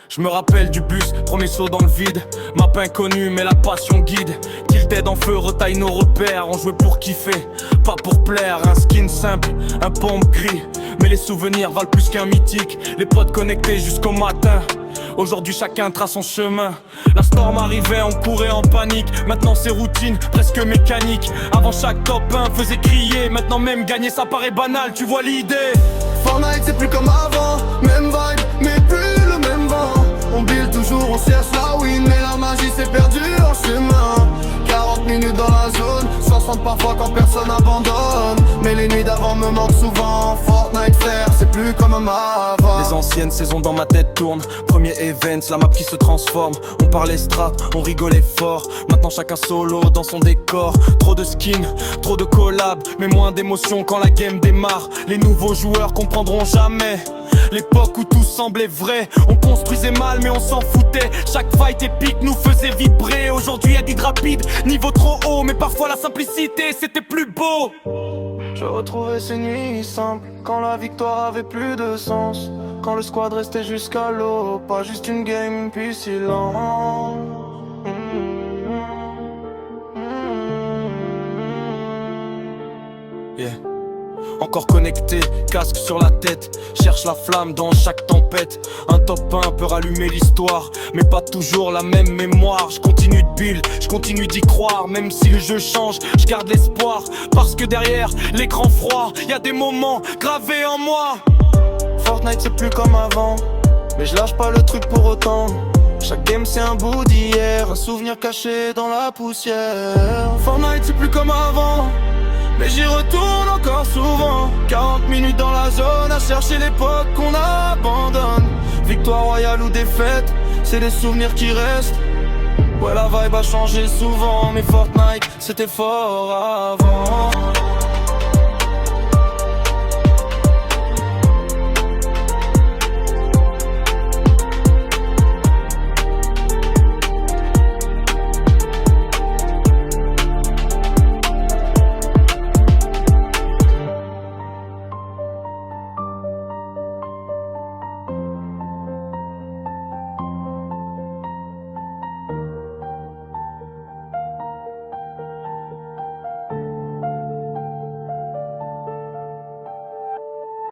Je me rappelle du bus, premier saut dans le vide. Map inconnue mais la passion guide. Tilted en feu, retaille nos repères. On jouait pour kiffer, pas pour plaire. Un skin simple, un pompe gris. Mais les souvenirs valent plus qu'un mythique. Les potes connectés jusqu'au matin. Aujourd'hui chacun trace son chemin. La storm arrivait, on courait en panique. Maintenant c'est routine, presque mécanique. Avant chaque top 1 faisait crier. Maintenant même gagner ça paraît banal, tu vois l'idée. Fortnite c'est plus comme avant, même vibe, mais plus le même vent. On build toujours, on cherche la win, mais la magie s'est perdue en chemin. 40 minutes dans la zone, 60 parfois quand personne abandonne. Mais les nuits d'avant me manquent souvent. Fortnite frère, c'est plus comme avant. Les anciennes saisons dans ma tête tournent. Premier event, la map qui se transforme. On parlait strat, on rigolait fort. Maintenant chacun solo dans son décor. Trop de skins, trop de collabs, mais moins d'émotions quand la game démarre. Les nouveaux joueurs comprendront jamais l'époque où tout semblait vrai. On construisait mal mais on s'en foutait. Chaque fight épique nous faisait vibrer. Aujourd'hui y'a du rapide, niveau trop haut. Mais parfois la simplicité c'était plus beau. Je retrouvais ces nuits simples, quand la victoire avait plus de sens. Quand le squad restait jusqu'à l'eau, pas juste une game puis silence. Yeah. Encore connecté, casque sur la tête. Cherche la flamme dans chaque tempête. Un top 1 peut rallumer l'histoire, mais pas toujours la même mémoire. Je continue de build, je continue d'y croire. Même si le jeu change, je garde l'espoir. Parce que derrière l'écran froid, y a des moments gravés en moi. Fortnite c'est plus comme avant, mais je lâche pas le truc pour autant. Chaque game c'est un bout d'hier, un souvenir caché dans la poussière. Fortnite c'est plus comme avant, mais j'y retourne encore souvent. 40 minutes dans la zone à chercher l'époque qu'on abandonne. Victoire royale ou défaite, c'est les souvenirs qui restent. Ouais la vibe a changé souvent, mais Fortnite c'était fort avant.